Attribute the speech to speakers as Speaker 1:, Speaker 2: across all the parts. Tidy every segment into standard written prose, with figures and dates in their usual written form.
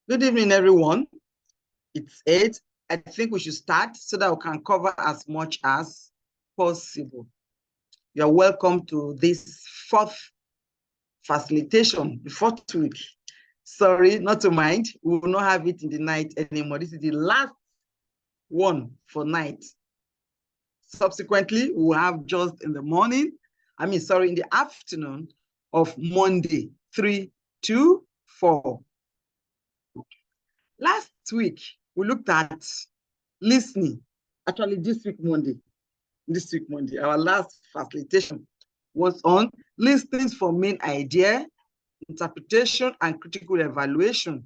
Speaker 1: Good evening, everyone. It's 8. I think we should start so that we can cover as much as possible. You're welcome to this fourth facilitation, the fourth week. Sorry, not to mind. We will not have it in the night anymore. This is the last one for night. Subsequently, we will have just in the morning, in the afternoon of Monday, 3 to 4. Last week, we looked at listening. Actually, this week, Monday, our last facilitation was on listening for main idea, interpretation, and critical evaluation.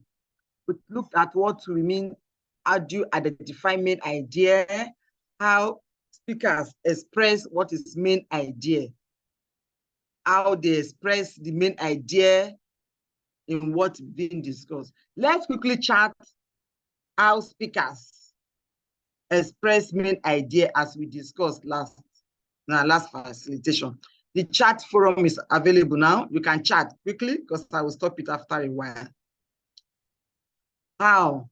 Speaker 1: We looked at what we mean, how do you identify main idea, how speakers express what is main idea, how they express the main idea in what's being discussed. Let's quickly chat how speakers express main idea as we discussed in our last facilitation. The chat forum is available now. You can chat quickly because I will stop it after a while. How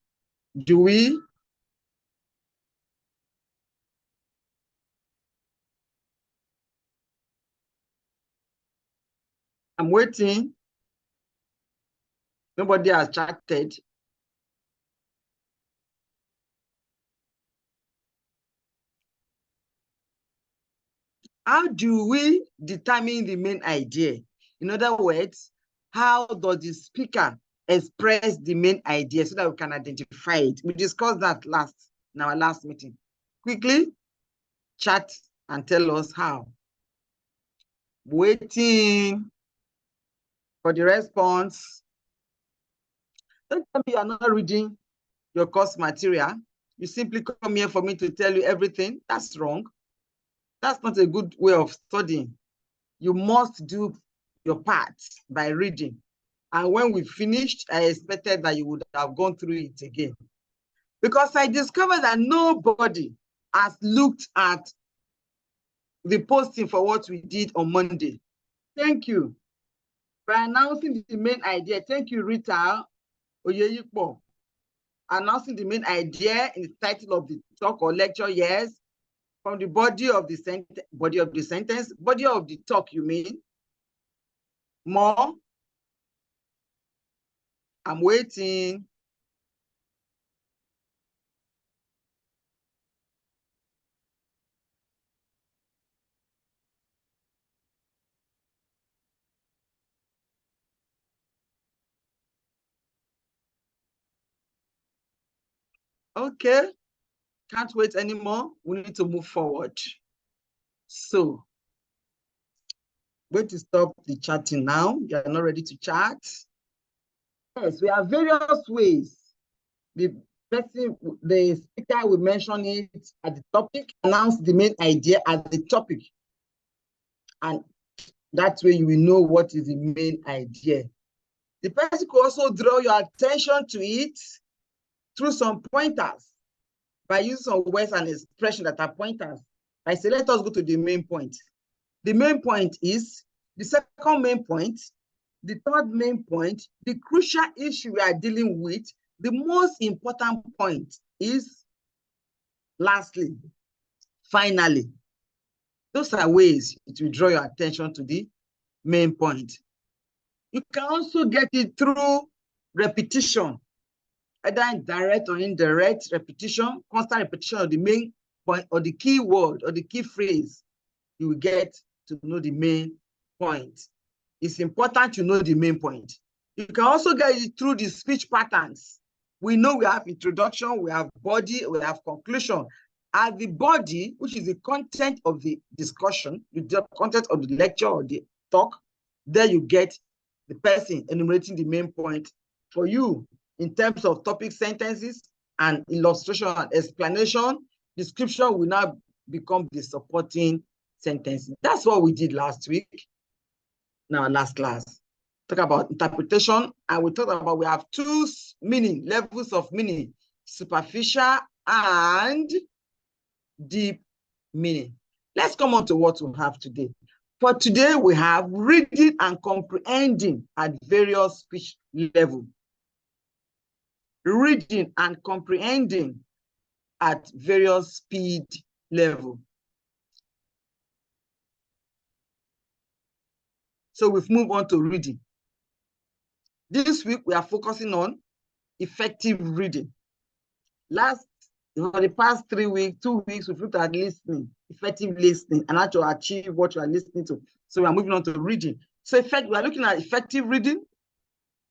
Speaker 1: do we I'm waiting. Nobody has chatted. How do we determine the main idea? In other words, how does the speaker express the main idea so that we can identify it? We discussed that in our last meeting. Quickly, chat and tell us how. Waiting for the response. Don't tell me you are not reading your course material. You simply come here for me to tell you everything. That's wrong. That's not a good way of studying. You must do your part by reading. And when we finished, I expected that you would have gone through it again. Because I discovered that nobody has looked at the posting for what we did on Monday. Thank you for announcing the main idea. Thank you, Rita Oyeyipo. Announcing the main idea in the title of the talk or lecture, yes. From the body of the sentence, body of the talk, you mean? More? I'm waiting. Okay, can't wait anymore. We need to move forward. So, going to stop the chatting now. You are not ready to chat? Yes, we have various ways. The speaker will mention it at the topic, announce the main idea at the topic. And that way you will know what is the main idea. The person could also draw your attention to it through some pointers by using some words and expressions that are pointers. I say, let us go to the main point. The main point is the second main point, the third main point, the crucial issue we are dealing with. The most important point is lastly, finally. Those are ways it will draw your attention to the main point. You can also get it through repetition, either direct or indirect repetition, constant repetition of the main point or the key word or the key phrase. You will get to know the main point. It's important to know the main point. You can also get it through the speech patterns. We know we have introduction, we have body, we have conclusion. At the body, which is the content of the discussion, the content of the lecture or the talk, there you get the person enumerating the main point for you in terms of topic sentences and illustration and explanation. Description will now become the supporting sentences. That's what we did last week in our last class. Talk about interpretation, and we talked about we have two levels of meaning, superficial and deep meaning. Let's come on to what we have today. For today, we have reading and comprehending at various speech levels. reading and comprehending at various speed level. So we've moved on to reading. This week, we are focusing on effective reading. For the past 2 weeks, we've looked at listening, effective listening, and how to achieve what you are listening to. So we are moving on to reading. So we are looking at effective reading,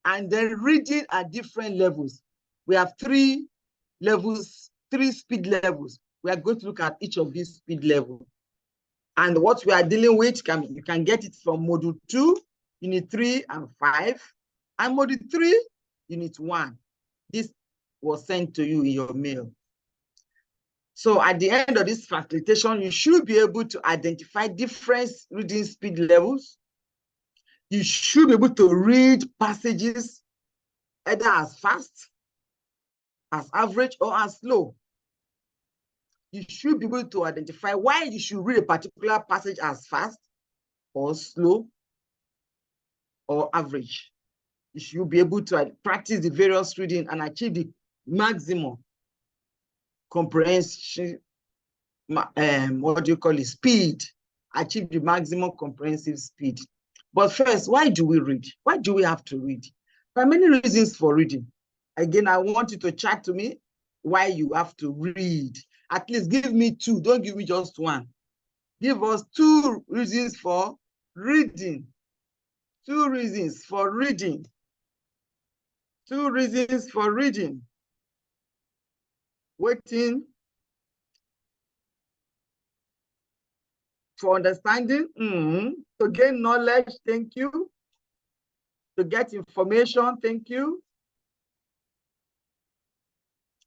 Speaker 1: and then reading at different levels. We have 3 levels, 3 speed levels. We are going to look at each of these speed levels. And what we are dealing with, you can get it from Module 2, Unit 3 and 5, and Module 3, Unit 1. This was sent to you in your mail. So at the end of this facilitation, you should be able to identify different reading speed levels. You should be able to read passages either as fast, as average, or as slow. You should be able to identify why you should read a particular passage as fast, or slow, or average. You should be able to practice the various reading and achieve the maximum comprehension, speed, achieve the maximum comprehensive speed. But first, why do we read? Why do we have to read? There are many reasons for reading. Again, I want you to chat to me why you have to read. At least give me 2, don't give me just 1. Give us 2 reasons for reading. 2 reasons for reading. 2 reasons for reading. Waiting. For understanding, to gain knowledge, thank you. To get information, thank you.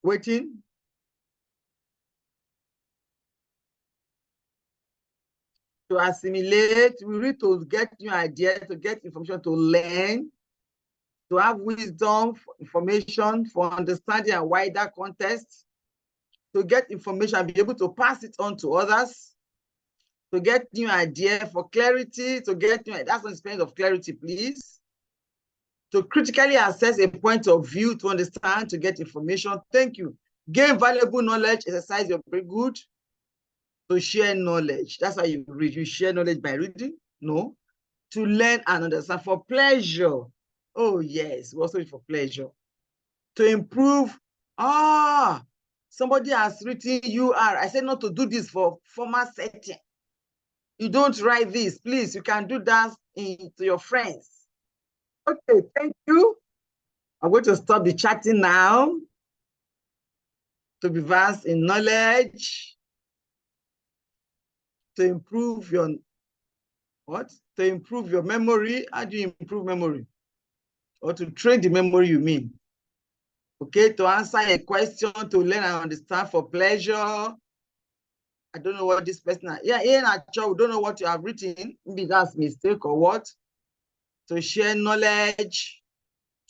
Speaker 1: Waiting. To assimilate, we read to get new ideas, to get information, to learn, to have wisdom, for information, for understanding a wider context, to get information and be able to pass it on to others, to get new idea, for clarity, to get new, that's an experience of clarity, please. To critically assess a point of view, to understand, to get information, thank you. Gain valuable knowledge, exercise your very good. To share knowledge, that's how you read. You share knowledge by reading? No. To learn and understand, for pleasure. Oh yes, we also read for pleasure. To improve, somebody has written UR. I said not to do this for formal setting. You don't write this, please. You can do that to your friends. Okay, thank you. I'm going to stop the chatting now. To be vast in knowledge. To improve your, what? To improve your memory. How do you improve memory? Or to train the memory, you mean? Okay, to answer a question, to learn and understand, for pleasure. I don't know what this person, we don't know what you have written. Maybe that's mistake or what. To share knowledge,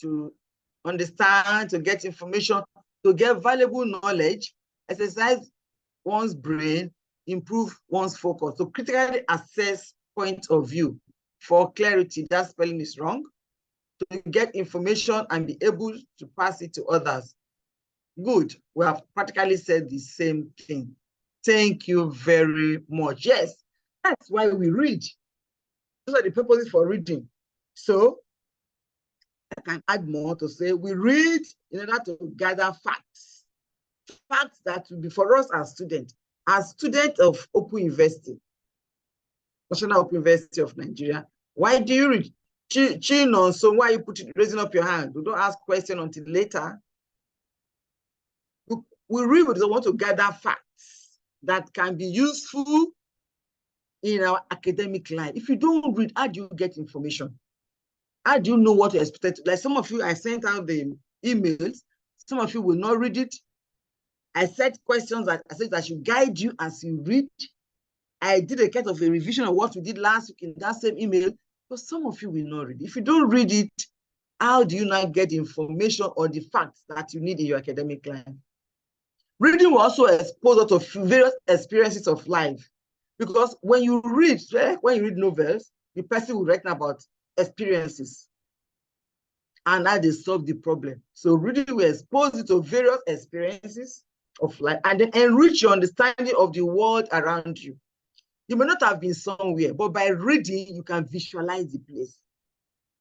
Speaker 1: to understand, to get information, to get valuable knowledge, exercise one's brain, improve one's focus. To critically assess point of view, for clarity, that spelling is wrong. To get information and be able to pass it to others. Good, we have practically said the same thing. Thank you very much. Yes, that's why we read. Those are the purposes for reading. So I can add more to say we read in order to gather facts. Facts that will be for us as students of Open University, National Open University of Nigeria. Why do you read? Chino, so why you raising up your hand? We don't ask questions until later. We read because we want to gather facts that can be useful in our academic life. If you don't read, how do you get information? How do you know what to expect? Like some of you, I sent out the emails. Some of you will not read it. I said questions that I said that should guide you as you read. I did a kind of a revision of what we did last week in that same email, but some of you will not read it. If you don't read it, how do you not get information or the facts that you need in your academic life? Reading will also expose us to various experiences of life. Because when you read novels, the person will write about experiences. and how they solve the problem. So reading will expose you to various experiences of life and then enrich your understanding of the world around you. You may not have been somewhere, but by reading, you can visualize the place.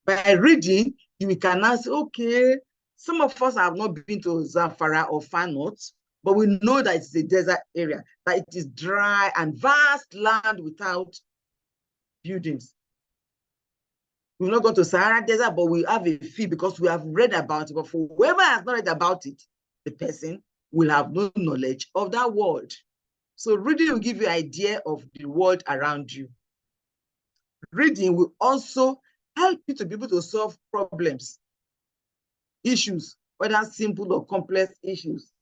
Speaker 1: By reading, you can ask, okay, some of us have not been to Zamfara or Far North, but we know that it's a desert area, that it is dry and vast land without buildings. We've not gone to Sahara Desert, but we have a feel because we have read about it. But for whoever has not read about it, the person will have no knowledge of that world. So reading will give you an idea of the world around you. Reading will also help you to be able to solve problems, issues, whether simple or complex issues.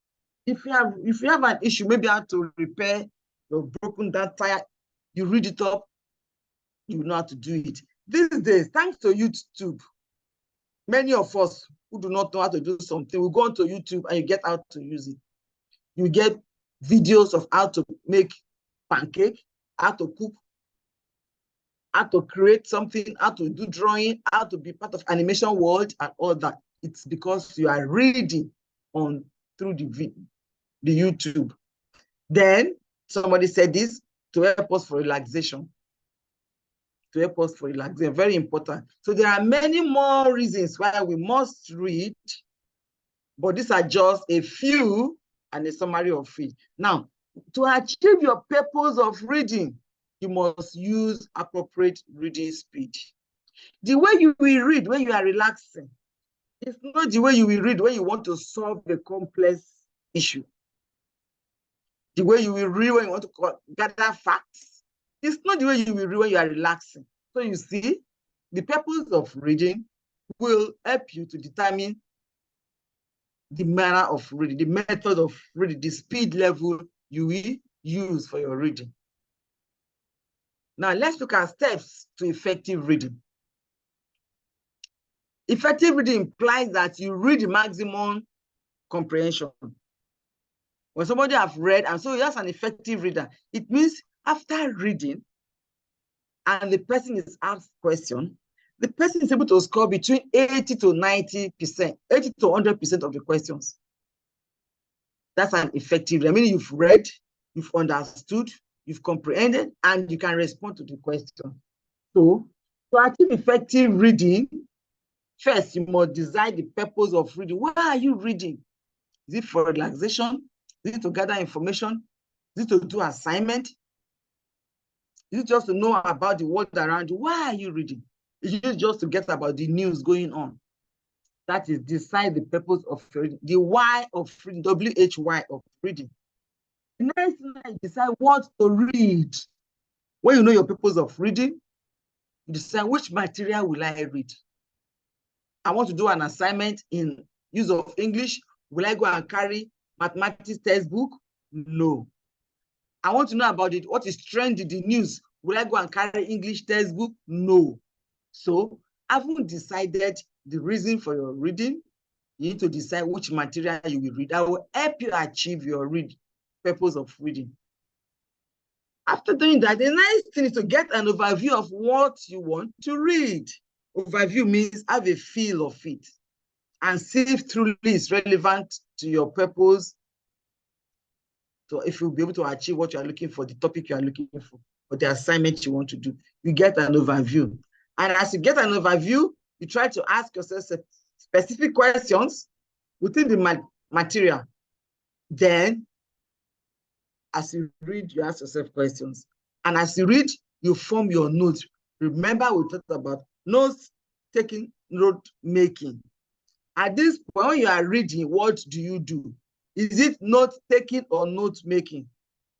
Speaker 1: If you have an issue, maybe how to repair your broken down tire, you read it up, you know how to do it. These days, thanks to YouTube, many of us who do not know how to do something will go onto YouTube and you get how to use it. You get videos of how to make pancake, how to cook, how to create something, how to do drawing, how to be part of animation world and all that. It's because you are reading on through the YouTube. Then somebody said this to help us for relaxation. To help us for relaxation, very important. So there are many more reasons why we must read, but these are just a few and a summary of it. Now, to achieve your purpose of reading, you must use appropriate reading speed. The way you will read when you are relaxing is not the way you will read when you want to solve a complex issue. The way you will read when you want to gather facts, it's not the way you will read when you are relaxing. So you see, the purpose of reading will help you to determine the manner of reading, the method of reading, the speed level you will use for your reading. Now, let's look at steps to effective reading. Effective reading implies that you read the maximum comprehension. When somebody has read, and so that's an effective reader, it means after reading, and the person is asked a question, the person is able to score between 80 to 90%, 80 to 100% of the questions. That's an effective reader. I mean, you've read, you've understood, you've comprehended, and you can respond to the question. So, to achieve effective reading, first, you must decide the purpose of reading. Why are you reading? Is it for relaxation? Is it to gather information? Is it to do assignment? Is it just to know about the world around you? Why are you reading? Is it just to get about the news going on? That is, decide the purpose of reading. The why of reading, W-H-Y of reading. The next thing is decide what to read. When you know your purpose of reading, you decide which material will I read. I want to do an assignment in use of English. Will I go and carry mathematics textbook? No. I want to know about it. What is trending in the news? Will I go and carry English textbook? No. So, having decided the reason for your reading, you need to decide which material you will read. That will help you achieve your purpose of reading. After doing that, the next thing is to get an overview of what you want to read. Overview means have a feel of it and see if truly it's relevant to your purpose. So if you'll be able to achieve what you are looking for, the topic you are looking for, or the assignment you want to do, you get an overview. And as you get an overview, you try to ask yourself specific questions within the material. Then, as you read, you ask yourself questions. And as you read, you form your notes. Remember, we talked about notes taking, note making. At this point, when you are reading, what do you do? Is it note taking or note making?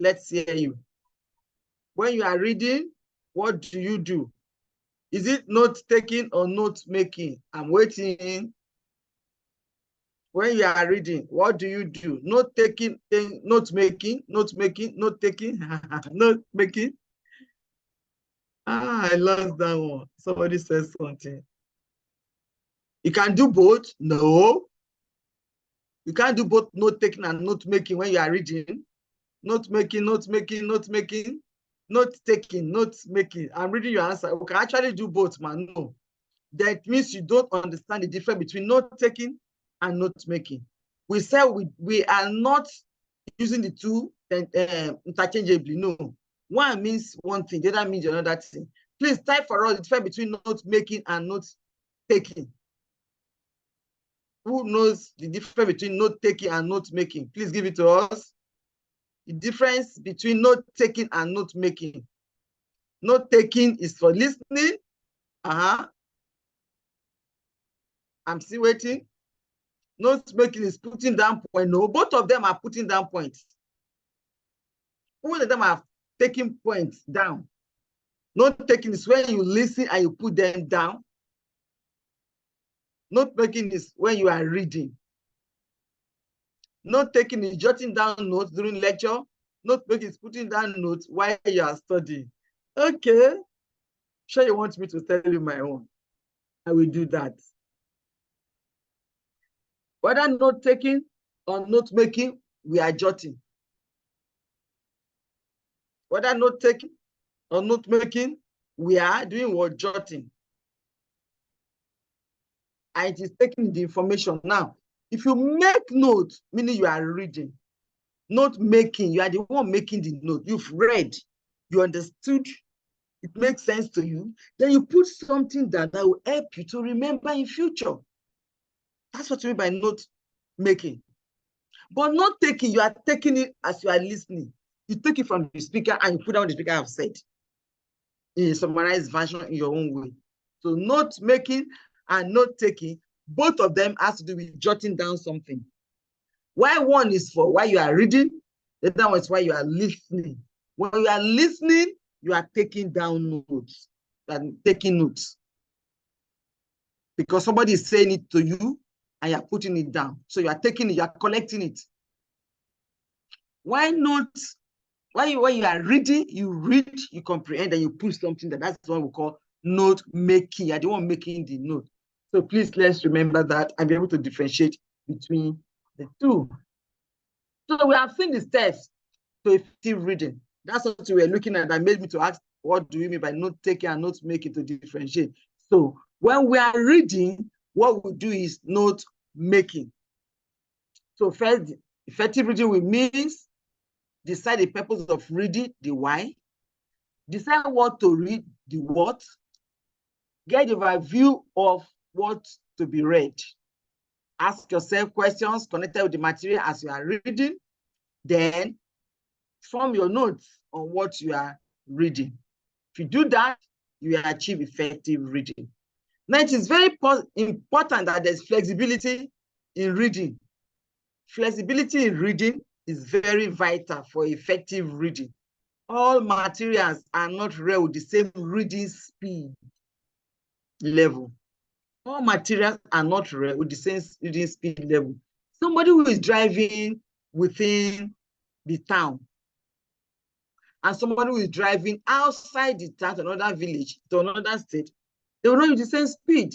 Speaker 1: Let's hear you. When you are reading, what do you do? Is it note taking or note making? I'm waiting. When you are reading, what do you do? Note taking, note making, note making, note taking, note making. I lost that one. Somebody says something. You can do both? No. You can't do both note taking and note making when you are reading. Note making, note making, note making, note taking, note making. I'm reading your answer. We can actually do both, man. No. that means you don't understand the difference between note-taking and note-making. We said we are not using the two interchangeably. No. One means one thing, the other means another thing. Please type for us the difference between note-making and note-taking. Who knows the difference between note-taking and note-making? Please give it to us. The difference between note-taking and note-making. Note-taking is for listening. I'm still waiting. Note-making is putting down points. No, both of them are putting down points. Both of them are taking points down. Note-taking is when you listen and you put them down. Note-making is when you are reading. Note-taking is jotting down notes during lecture. Note-making is putting down notes while you are studying. Okay. Sure you want me to tell you my own? I will do that. Whether note-taking or note-making, we are jotting. Whether note-taking or note-making, we are doing what? Jotting. And it is taking the information. Now, if you make notes, meaning you are reading, note-making, you are the one making the note. You've read, you understood, it makes sense to you. Then you put something that will help you to remember in future. That's what you mean by note-making. But note-taking, you are taking it as you are listening. You take it from the speaker and you put down what the speaker have said in a summarized version in your own way. So note-making and note-taking, both of them has to do with jotting down something. Why one is for while you are reading, the other one is while you are listening. When you are listening, you are taking down notes and taking notes. Because somebody is saying it to you and you're putting it down. So you are taking it, you are collecting it. Why not? When you are reading, you read, you comprehend, and you put something that's what we call note making. You're the one making the note. So please let's remember that and be able to differentiate between the two. So we have seen the steps to effective reading. That's what we were looking at. That made me to ask, what do we mean by note taking and note making to differentiate? So when we are reading, what we do is note making. So first, effective reading will means decide the purpose of reading, the why, decide what to read, the what, get a overview of what to be read. Ask yourself questions connected with the material as you are reading, then form your notes on what you are reading. If you do that, you will achieve effective reading. Now, it is very important that there's flexibility in reading. Flexibility in reading is very vital for effective reading. All materials are not read with the same reading speed level. All materials are not read with the same reading speed level. Somebody who is driving within the town and somebody who is driving outside the town to another village, to another state, they will not use the same speed.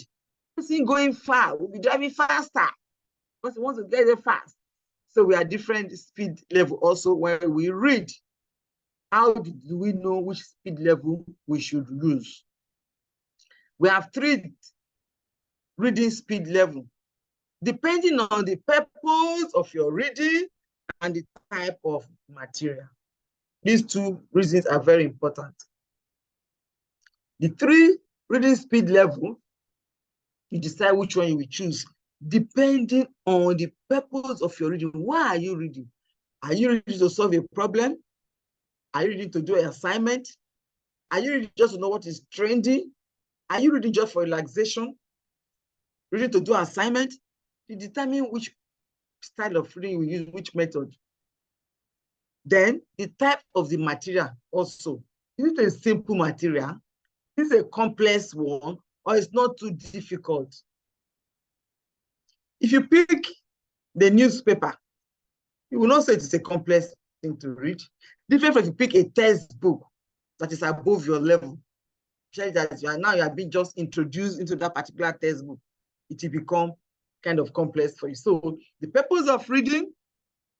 Speaker 1: Person going far will be driving faster because he wants to get there fast. So we are different speed level also when we read. How do we know which speed level we should use? We have 3 reading speed level, depending on the purpose of your reading and the type of material. These 2 reasons are very important. The 3 reading speed level, you decide which one you will choose, depending on the purpose of your reading. Why are you reading? Are you reading to solve a problem? Are you reading to do an assignment? Are you reading just to know what is trending? Are you reading just for relaxation? Reading to do assignment? You determine which style of reading you use, which method. Then the type of the material also. Is it a simple material? Is it a complex one? Or it's not too difficult? If you pick the newspaper, you will not say it's a complex thing to read. Different from if you pick a textbook that is above your level. That you are being just introduced into that particular textbook. It will become kind of complex for you. So the purpose of reading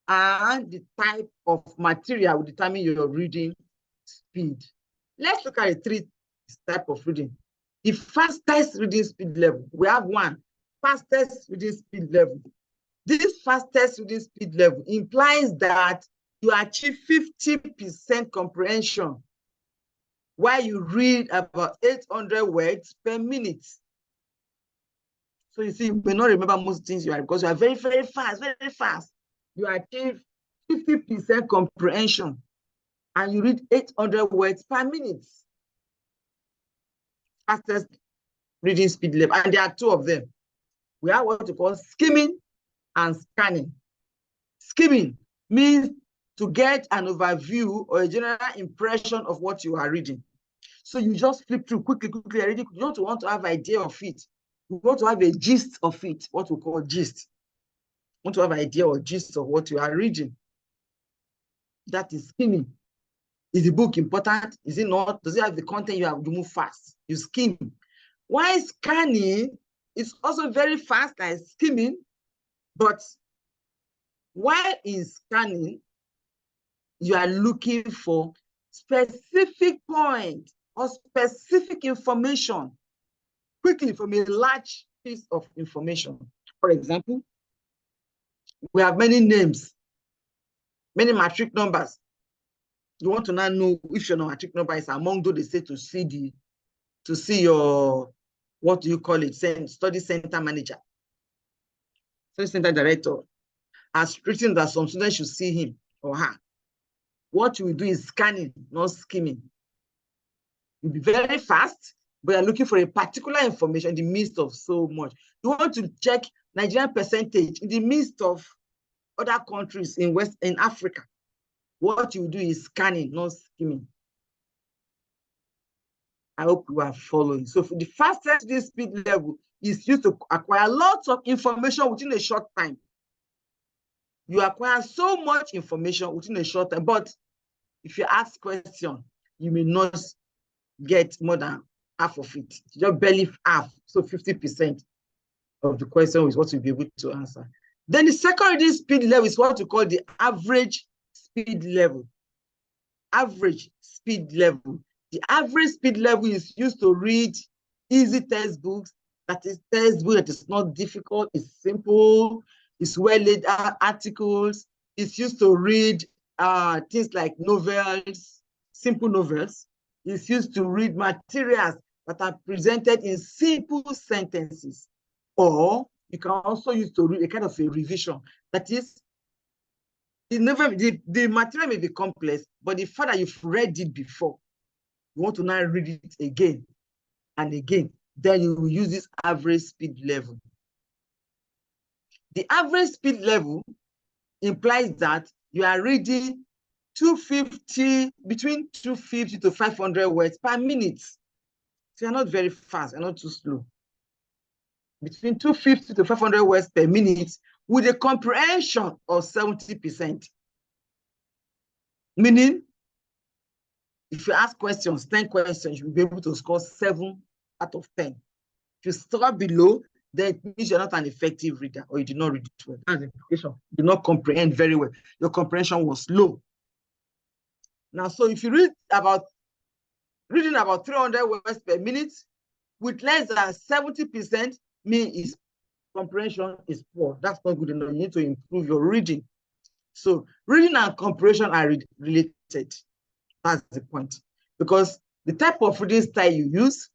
Speaker 1: and the type of material will determine your reading speed. Let's look at the 3 types of reading. The fastest reading speed level, we have one, fastest reading speed level. This fastest reading speed level implies that you achieve 50% comprehension while you read about 800 words per minute. So you see, you may not remember most things you are, because you are very, very fast, very fast. You achieve 50% comprehension and you read 800 words per minute. Fastest reading speed level. And there are two of them. We have what we call skimming and scanning. Skimming means to get an overview or a general impression of what you are reading. So you just flip through quickly, reading. You don't want to have an idea of it. You want to have a gist of it, what we call gist. You want to have an idea or gist of what you are reading. That is skimming. Is the book important? Is it not? Does it have the content you have to move fast? You skim. While scanning is also very fast like skimming, but while in scanning, you are looking for specific point or specific information quickly from a large piece of information. For example, we have many names, many matric numbers. You want to now know if your matric number is among those they say to see your, what do you call it, study center manager, study center director, has written that some students should see him or her. What you will do is scanning, not skimming. You'll be very fast, but you're looking for a particular information in the midst of so much. You want to check Nigerian percentage in the midst of other countries in Africa. What you do is scanning, not skimming. I hope you are following. So for the fastest reading speed level is used to acquire lots of information within a short time. You acquire so much information within a short time, but if you ask questions, you may not get more than half of it. Just barely half, so 50% of the question is what you'll be able to answer. Then the second reading speed level is what we call the average speed level. Average speed level. The average speed level is used to read easy textbooks. That is textbook that is not difficult, it's simple, it's well laid out articles. It's used to read things like novels, simple novels. It's used to read materials that are presented in simple sentences. Or you can also use to read a kind of a revision. That is, the material may be complex, but the fact that you've read it before, you want to now read it again and again, then you will use this average speed level. The average speed level implies that you are reading between 250 to 500 words per minute. So you're not very fast, you're not too slow. Between 250 to 500 words per minute with a comprehension of 70%. Meaning, if you ask questions, 10 questions, you'll be able to score 7 out of 10. If you start below, then it means you're not an effective reader or you did not read it well. That's the implication. You did not comprehend very well. Your comprehension was low. Now, so if you reading about 300 words per minute with less than 70%, means comprehension is poor. That's not good enough. You need to improve your reading. So reading and comprehension are related. That's the point. Because the type of reading style you use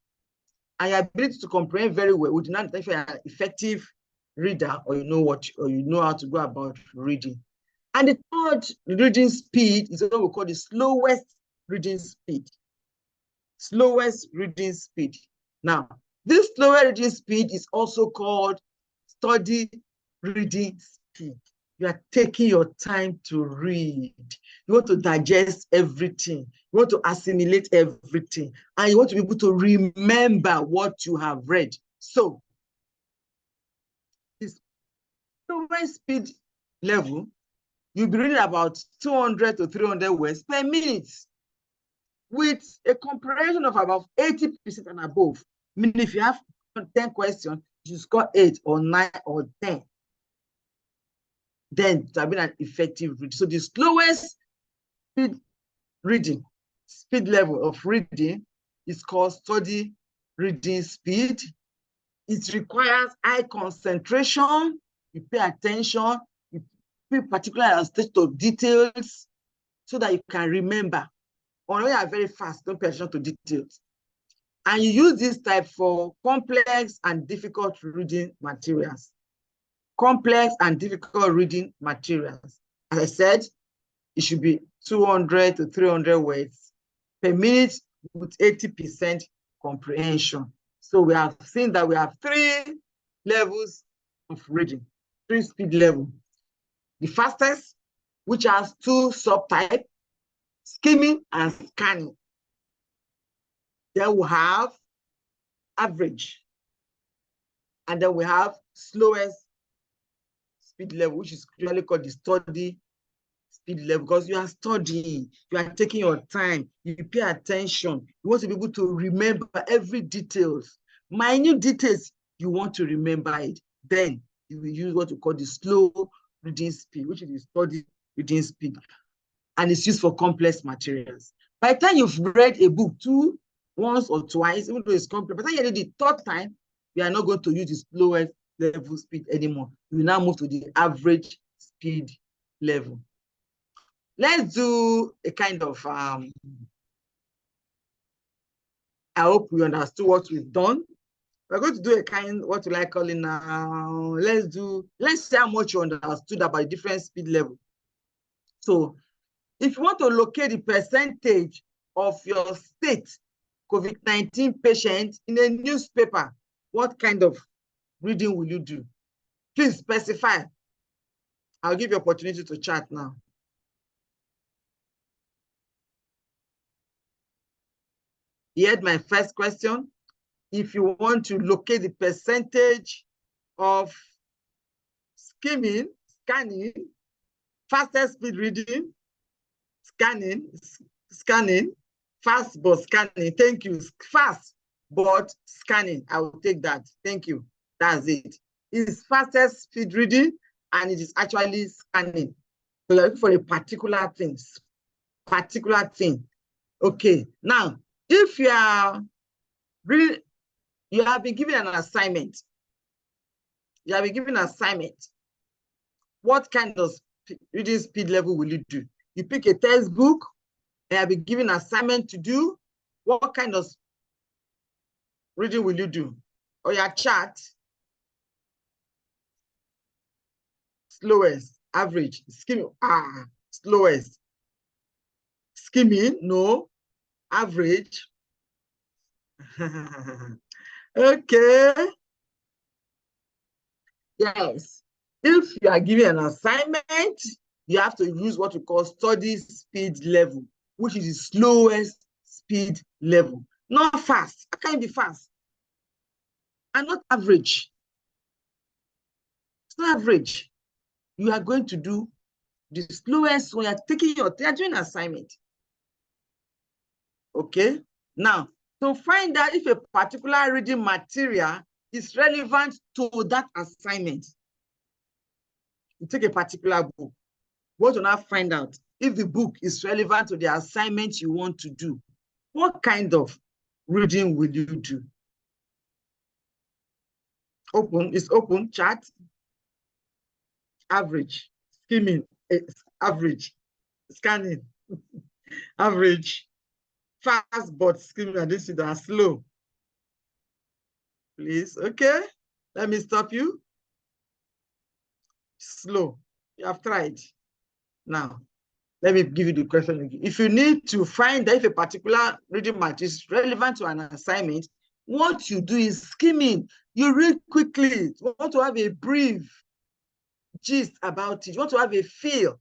Speaker 1: and your ability to comprehend very well would not if you're an effective reader or you know how to go about reading. And the third reading speed is what we call the slowest reading speed. Slowest reading speed. Now, this slower reading speed is also called study reading speed. You are taking your time to read. You want to digest everything. You want to assimilate everything. And you want to be able to remember what you have read. So, this slower speed level, you'll be reading about 200 to 300 words per minute with a comprehension of about 80% and above. I mean, if you have 10 questions, you score 8 or 9 or 10. Then to have been an effective reading. So the slowest speed level of reading is called study reading speed. It requires high concentration. You pay attention. You pay particular state of details so that you can remember. Or when you are very fast, don't pay attention to details. And you use this type for complex and difficult reading materials. Complex and difficult reading materials. As I said, it should be 200 to 300 words per minute with 80% comprehension. So we have seen that we have 3 levels of reading, 3 speed levels. The fastest, which has 2 subtypes, skimming and scanning. Then we have average. And then we have slowest speed level, which is usually called the study speed level, because you are studying, you are taking your time, you pay attention, you want to be able to remember every details, minute details, you want to remember it. Then you will use what we call the slow reading speed, which is the study reading speed, and it's used for complex materials. By the time you've read a book once or twice, even though it's complex, by the time you read it the 3rd time, you are not going to use the slowest level speed anymore. You will now move to the average speed level. Let's do a kind of, I hope we understood what we've done. We're going to do a kind, what will I call it now? Let's see how much you understood about different speed level. So if you want to locate the percentage of your state COVID-19 patient in a newspaper, what kind of reading will you do? Please specify. I'll give you opportunity to chat now. You heard my first question. If you want to locate the percentage of scanning, fastest speed reading, scanning, fast but scanning. Thank you. Fast but scanning. I will take that. Thank you. That's it. It's fastest speed reading and it is actually scanning. So you're looking for a particular thing. Okay. Now, if you are really, you have been given an assignment. What kind of reading speed level will you do? You pick a textbook and you have been given an assignment to do. What kind of reading will you do? Or your chat? Slowest, average, skimming, slowest. Skimming, no. Average. Okay. Yes. If you are given an assignment, you have to use what we call study speed level, which is the slowest speed level. Not fast. I can't be fast. And not average. It's not average. You are going to do the slowest when you're taking you're doing an assignment. Okay. Now, to find out if a particular reading material is relevant to that assignment, you take a particular book. What will now find out if the book is relevant to the assignment you want to do? What kind of reading will you do? Open, it's open, chat. Average, skimming, average, scanning, average, fast but skimming, and this is slow. Please, okay. Let me stop you. Slow. You have tried. Now, let me give you the question again. If you need to find out if a particular reading material is relevant to an assignment, what you do is skimming. You read quickly. You want to have a brief gist about it. You want to have a feel.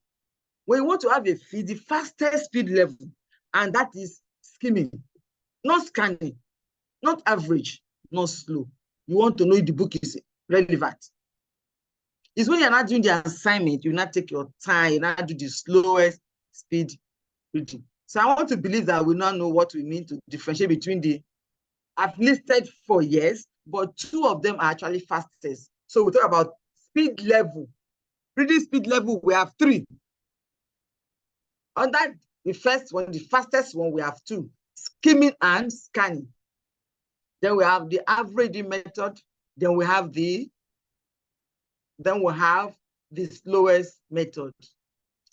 Speaker 1: When you want to have a feel, the fastest speed level, and that is skimming, not scanning, not average, not slow. You want to know if the book is relevant. It's when you're not doing the assignment, you not take your time, you not do the slowest speed reading. So I want to believe that we now know what we mean to differentiate between the, I've listed 4 years, but 2 of them are actually fastest. So we talk about speed level. Reading speed level, we have 3. Under the first one, the fastest one, we have 2, skimming and scanning. Then we have the averaging method. Then we have the slowest method.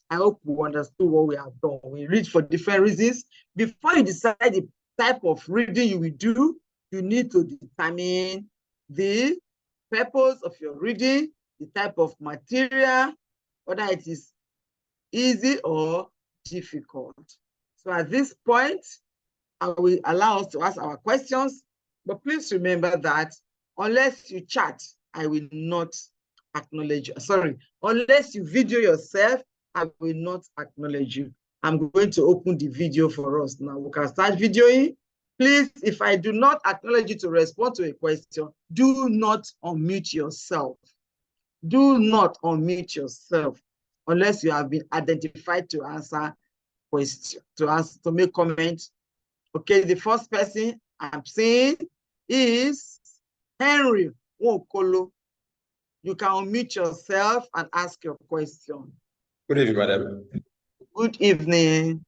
Speaker 1: I hope we understood what we have done. We read for different reasons. Before you decide the type of reading you will do, you need to determine the purpose of your reading, the type of material, whether it is easy or difficult. So at this point, I will allow us to ask our questions, but please remember that unless you chat, I will not acknowledge you. Sorry, unless you video yourself, I will not acknowledge you. I'm going to open the video for us now. We can start videoing. Please, if I do not acknowledge you to respond to a question, do not unmute yourself. Do not unmute yourself unless you have been identified to answer question, to make comments. Okay, the first person I'm seeing is Henry Wokolo. You can unmute yourself and ask your question.
Speaker 2: Good evening, madam.
Speaker 1: Good evening.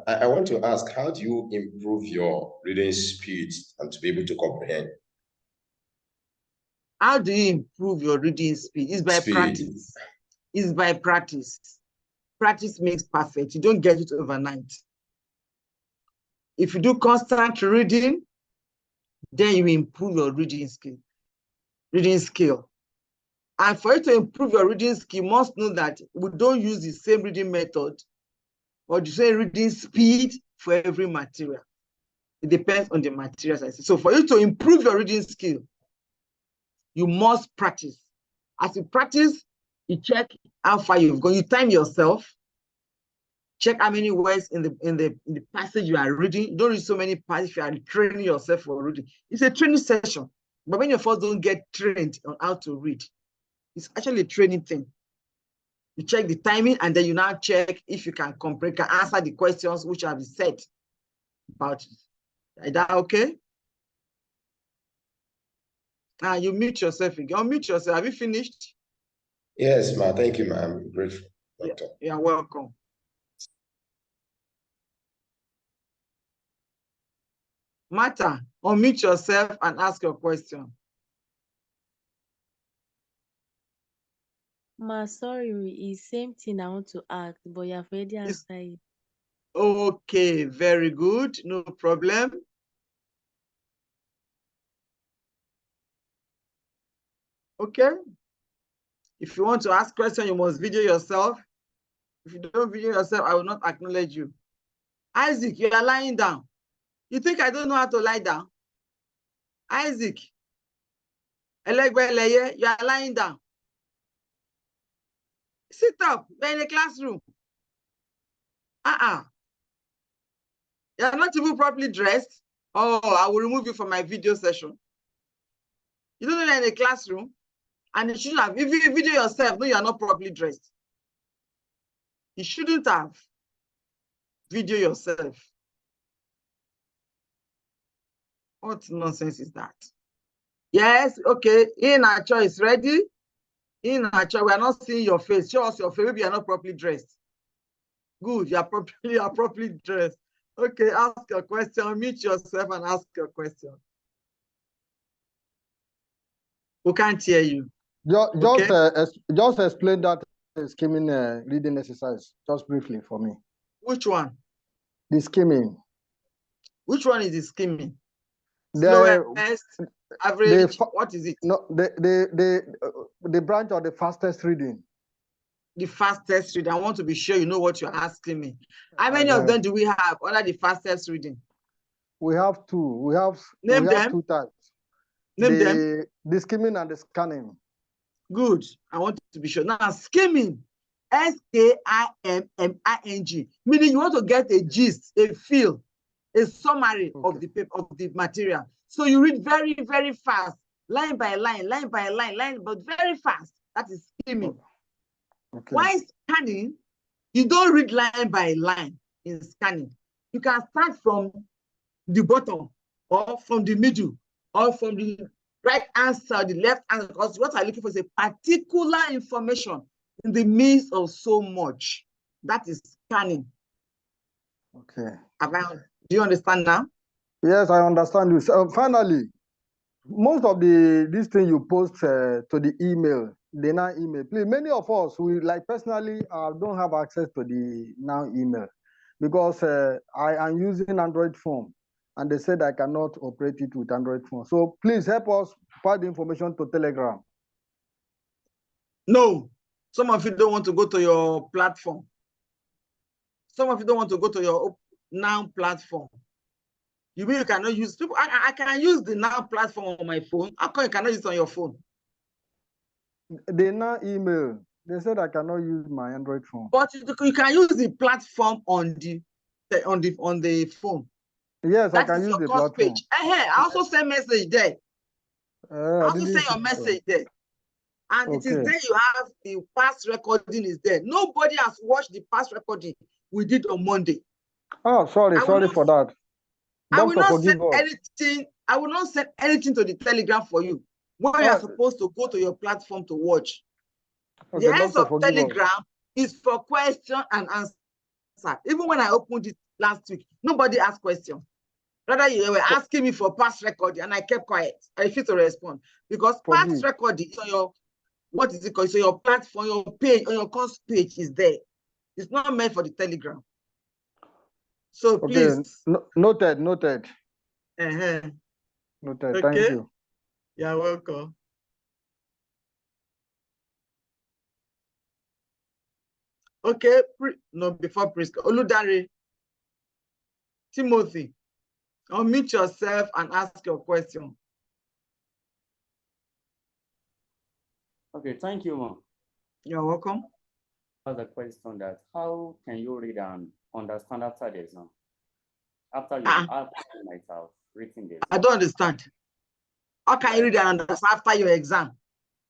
Speaker 2: I want to ask, how do you improve your reading speed and to be able to comprehend?
Speaker 1: How do you improve your reading speed? It's by practice. It's by practice. Practice makes perfect. You don't get it overnight. If you do constant reading, then you improve your reading skill. And for you to improve your reading skill, you must know that we don't use the same reading method or the same reading speed for every material. It depends on the materials I see. So for you to improve your reading skill, you must practice. As you practice, you check how far you've gone. You time yourself. Check how many words in the passage you are reading. You don't read so many passages if you are training yourself for reading. It's a training session. But many of us don't get trained on how to read. It's actually a training thing. You check the timing, and then you now check if you can comprehend, can answer the questions which have been said about it. Is that okay? You mute yourself again. Unmute yourself. Have you finished?
Speaker 2: Yes, ma'am. Thank you, ma'am. I'm grateful, doctor.
Speaker 1: You're welcome. Martha, unmute yourself and ask your question.
Speaker 3: Ma, sorry, it's same thing I want to ask, but you have already answered it.
Speaker 1: Okay, very good. No problem. Okay. If you want to ask question, you must video yourself. If you don't video yourself, I will not acknowledge you. Isaac, you are lying down. You think I don't know how to lie down? Isaac, you are lying down. Sit up. You're in a classroom. You're not even properly dressed. Oh, I will remove you from my video session. You don't know you're in a classroom, and you shouldn't have. If you video yourself, no, you're not properly dressed. You shouldn't have video yourself. What nonsense is that? Yes, okay. Inacho is ready. Inacho, we are not seeing your face. Show us your face. Maybe you're not properly dressed. Good, you are properly dressed. Okay, ask your question. Mute yourself and ask your question. We can't hear you.
Speaker 4: Just explain that skimming reading exercise, just briefly for me.
Speaker 1: Which one?
Speaker 4: The skimming.
Speaker 1: Which one is the skimming? Slowest, average, what is it?
Speaker 4: No, the branch of the fastest reading.
Speaker 1: The fastest reading. I want to be sure you know what you're asking me. How many of them do we have under the fastest reading?
Speaker 4: We have two. We have two types.
Speaker 1: Name them.
Speaker 4: The skimming and the scanning.
Speaker 1: Good. I want to be sure. Now, skimming, S-K-I-M-M-I-N-G, meaning you want to get a gist, a feel, a summary of the paper, of the material. So you read very, very fast, line by line, but very fast. That is skimming. Okay. While scanning, you don't read line by line in scanning. You can start from the bottom, or from the middle, or from the right answer, the left answer, because what I'm looking for is a particular information in the midst of so much. That is scanning.
Speaker 4: Okay.
Speaker 1: Do you understand now?
Speaker 4: Yes, I understand you. So finally, most of this thing you post to the email, the NOUN email. Please, many of us, we like personally don't have access to the NOUN email because I am using Android phone and they said I cannot operate it with Android phone. So please help us pass the information to Telegram.
Speaker 1: No, some of you don't want to go to your platform. Some of you don't want to go to your NOUN platform. You mean you cannot use people? I can use the NOUN platform on my phone. How come you cannot use it on your phone?
Speaker 4: The NOUN email, they said I cannot use my Android phone.
Speaker 1: But you can use the platform on the phone.
Speaker 4: Yes,
Speaker 1: That
Speaker 4: I can
Speaker 1: is
Speaker 4: use
Speaker 1: your
Speaker 4: the
Speaker 1: course
Speaker 4: platform.
Speaker 1: page. I also send message there. I also send your message there. And it is there you have the past recording is there. Nobody has watched the past recording we did on Monday.
Speaker 4: Oh, sorry for that.
Speaker 1: I will not send
Speaker 4: us.
Speaker 1: anything. I will not send anything to the Telegram for you when you are supposed to go to your platform to watch.
Speaker 4: Okay,
Speaker 1: The answer of Telegram
Speaker 4: us.
Speaker 1: is for question and answer. Even when I opened it last week, nobody asked questions. Rather, you were asking me for past recording, and I kept quiet. I refused to respond because past recording is on your, what is it called? So your platform, your page, on your course page is there. It's not meant for the Telegram. So please.
Speaker 4: Noted.
Speaker 1: Noted.
Speaker 4: Okay. Thank you.
Speaker 1: You're welcome. Okay, before Priska, Oludare, Timothy, unmute yourself and ask your question.
Speaker 5: Okay, thank you, ma'am.
Speaker 1: You're welcome.
Speaker 5: The question that how can you read and understand after the exam? After you might have written the exam.
Speaker 1: I don't understand. How can you read and understand after your exam?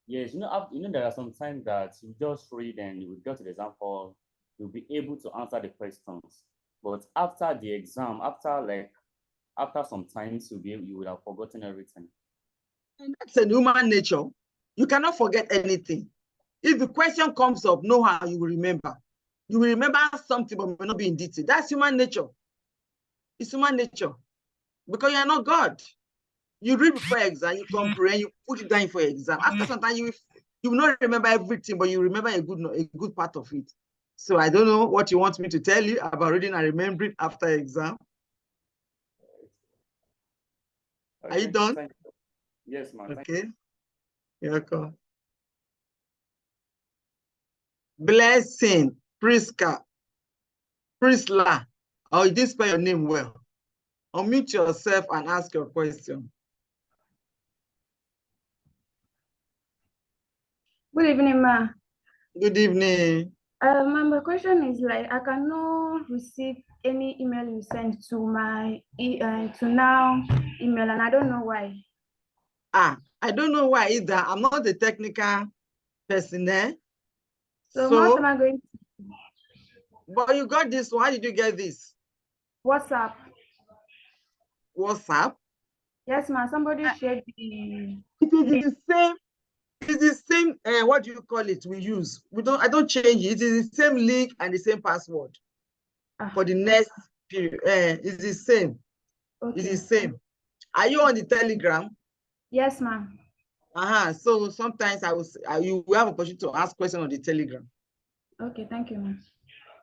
Speaker 5: Yes, there are some times that you just read and you will go to the exam hall, you'll be able to answer the questions. But after the exam, after some time, you will have forgotten everything.
Speaker 1: And that's a human nature. You cannot forget anything. If the question comes up, know how you will remember. You will remember something, but may not be in detail. That's human nature. It's human nature. Because you are not God. You read before exam, you comprehend, you put it down for exam. After some time, you will not remember everything, but you remember a good part of it. So I don't know what you want me to tell you about reading and remembering after exam. Okay. Are you done?
Speaker 5: Yes, ma'am.
Speaker 1: Okay. You're welcome. Blessing, Prisca, Prisla. Oh, you didn't spell your name well. Unmute yourself and ask your question.
Speaker 6: Good evening, ma.
Speaker 1: Good evening.
Speaker 6: My question is like I cannot receive any email you send to my to NOUN email, and I don't know why.
Speaker 1: I don't know why either. I'm not a technical person there.
Speaker 6: So what am I going to?
Speaker 1: But you got this one. How did you get this?
Speaker 6: WhatsApp.
Speaker 1: WhatsApp?
Speaker 6: Yes, ma'am. Somebody shared the.
Speaker 1: It is the same. It's the same. What do you call it? We use. I don't change it. It is the same link and the same password for the next period. It's the same. Okay. It's the same. Are you on the Telegram?
Speaker 6: Yes, ma'am.
Speaker 1: So sometimes you will have opportunity to ask questions on the Telegram.
Speaker 6: Okay, thank you, ma'am.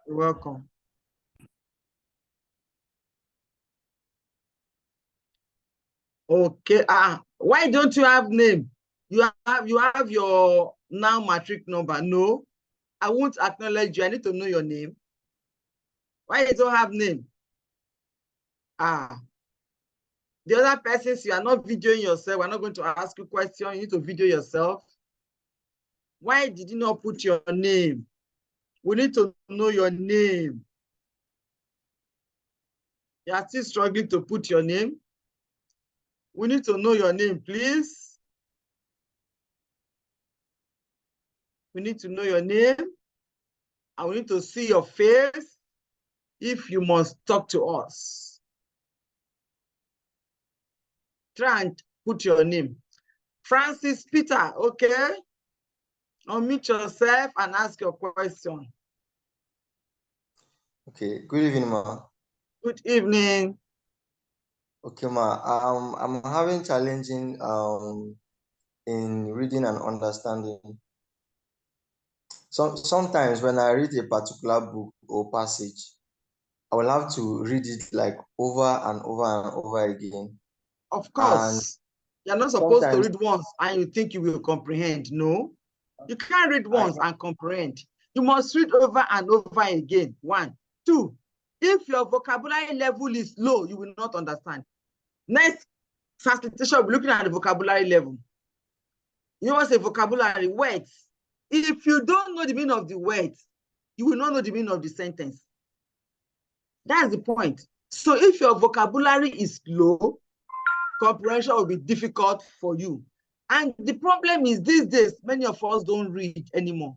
Speaker 1: You're welcome. Okay. Why don't you have name? You have your NOUN matric number. No, I won't acknowledge you. I need to know your name. Why you don't have name? The other persons, you are not videoing yourself. We're not going to ask you questions. You need to video yourself. Why did you not put your name? We need to know your name. You are still struggling to put your name. We need to know your name, please. We need to know your name. And we need to see your face if you must talk to us. Try and put your name. Francis Peter, okay? Unmute yourself and ask your question.
Speaker 7: Okay, good evening, ma.
Speaker 1: Good evening.
Speaker 7: Okay, ma. I'm having challenging in reading and understanding. Sometimes when I read a particular book or passage, I will have to read it like over and over and over again.
Speaker 1: Of
Speaker 7: And
Speaker 1: course, you're not supposed to
Speaker 7: sometimes
Speaker 1: read once and you think you will comprehend. No, you can't read once and comprehend. You must read over and over again. 1, 2. If your vocabulary level is low, you will not understand. Next facilitation, we'll be looking at the vocabulary level. You know what's a vocabulary? Words. If you don't know the meaning of the words, you will not know the meaning of the sentence. That's the point. So if your vocabulary is low, comprehension will be difficult for you. And the problem is these days, many of us don't read anymore.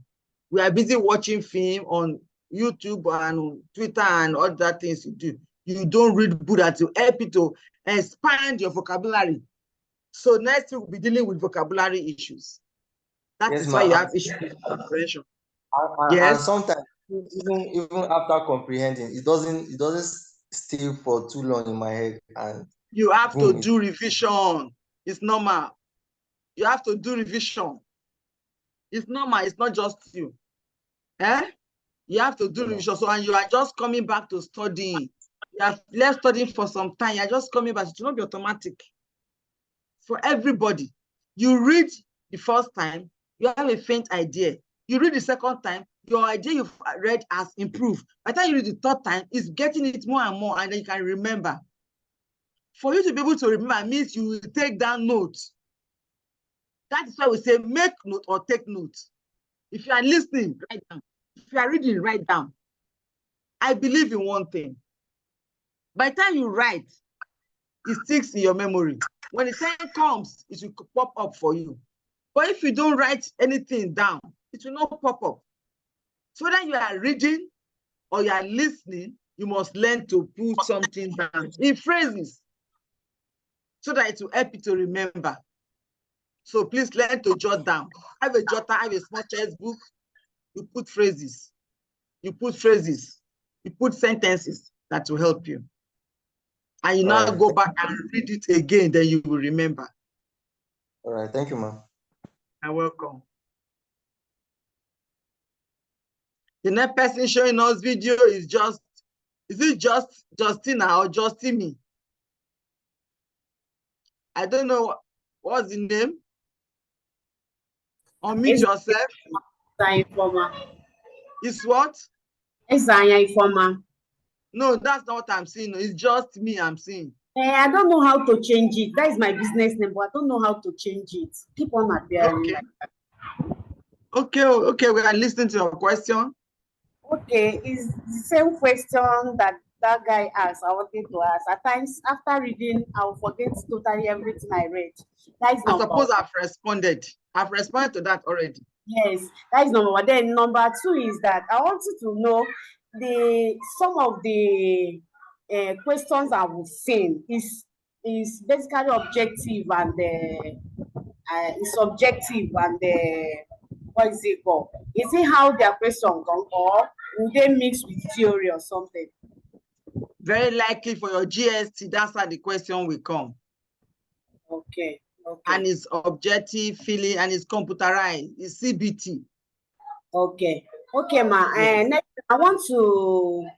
Speaker 1: We are busy watching film on YouTube and on Twitter and other things you do. You don't read book that will help you to expand your vocabulary. So next week we'll be dealing with vocabulary issues. That
Speaker 7: yes,
Speaker 1: is why you
Speaker 7: ma.
Speaker 1: have issues with comprehension.
Speaker 7: And
Speaker 1: Yes,
Speaker 7: sometimes even after comprehending, it doesn't stay for too long in my head, and
Speaker 1: you have to
Speaker 7: boom,
Speaker 1: do revision. It's normal. You have to do revision. It's normal. It's not just you. You have to do revision. So, and you are just coming back to studying. You have left studying for some time. You're just coming back. It will not be automatic. For everybody, you read the first time, you have a faint idea. You read the second time, your idea you've read has improved. By the time you read the third time, it's getting it more and more, and then you can remember. For you to be able to remember means you will take down notes. That is why we say make note or take notes. If you are listening, write down. If you are reading, write down. I believe in one thing. By the time you write, it sticks in your memory. When the time comes, it will pop up for you. But if you don't write anything down, it will not pop up. So whether you are reading or you are listening, you must learn to put something down in phrases so that it will help you to remember. So please learn to jot down. Have a jotter, have a small chess book. You put phrases. You put phrases. You put sentences that will help you. And you now go back and read it again, then you will remember.
Speaker 7: All right, thank you, ma'am.
Speaker 1: You're welcome. The next person showing us video is it just Justina or Justini? I don't know what's the name. Unmute yourself. It's what? No, that's not what I'm seeing. It's just me I'm seeing.
Speaker 8: I don't know how to change it. That is my business name, but I don't know how to change it. Keep on appearing.
Speaker 1: Okay, we are listening to your question.
Speaker 8: Okay, it's the same question that guy asked. I wanted to ask. At times, after reading, I'll forget totally everything I read. That is
Speaker 1: I suppose I've responded. I've responded to that already.
Speaker 8: Yes, that is number one. Then number two is that I want you to know some of the questions I was saying is basically objective and it's subjective and what is it called? Is it how their question come, or will they mix with theory or something?
Speaker 1: Very likely for your GST, that's how the question will come.
Speaker 8: Okay.
Speaker 1: And it's objective, feeling, and it's computerized. It's CBT.
Speaker 8: Okay, ma.
Speaker 1: Yes.
Speaker 8: Next, I want to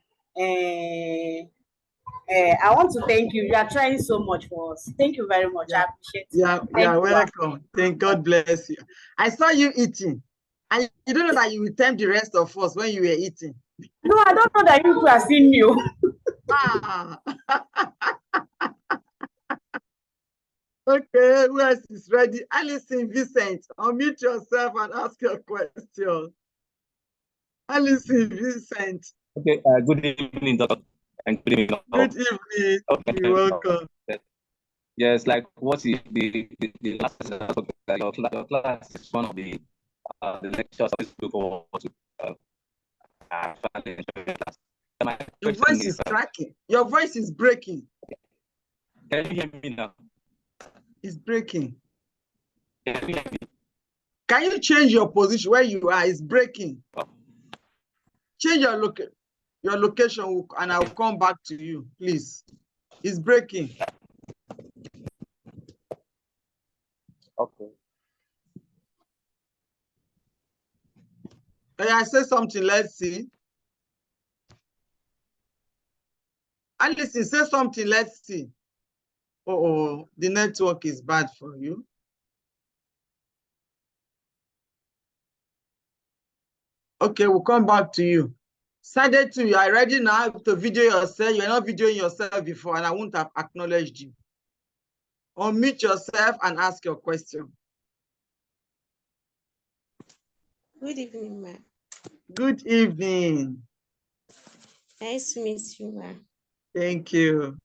Speaker 8: thank you. You are trying so much for us. Thank you very much.
Speaker 1: Yeah.
Speaker 8: I appreciate it.
Speaker 1: Yeah, you're welcome. Thank God bless you. I saw you eating. And you don't know that you will tempt the rest of us when you were eating.
Speaker 8: No, I don't know that you have seen me.
Speaker 1: Ah. Okay, who else is ready? Alison Vincent, unmute yourself and ask your question. Alison Vincent.
Speaker 9: Okay, good evening, Doctor. And good evening.
Speaker 1: Good evening.
Speaker 9: Okay.
Speaker 1: You're welcome.
Speaker 9: Yes, like what is the last like your class is one of the lectures I look forward to.
Speaker 1: Your voice is cracking. Your voice is breaking.
Speaker 9: Can you hear me now?
Speaker 1: It's breaking.
Speaker 9: Can you hear me?
Speaker 1: Can you change your position where you are? It's breaking. Change your location and I'll come back to you, please. It's breaking.
Speaker 5: Okay.
Speaker 1: Hey, I say something, let's see. Alice, say something, let's see. Oh, the network is bad for you. Okay, we'll come back to you. Side to you are ready now to video yourself. You're not videoing yourself before, and I won't have acknowledged you. Unmute yourself and ask your question.
Speaker 10: Good evening, ma'am.
Speaker 1: Good evening.
Speaker 10: Nice to meet you, ma'am.
Speaker 1: Thank you.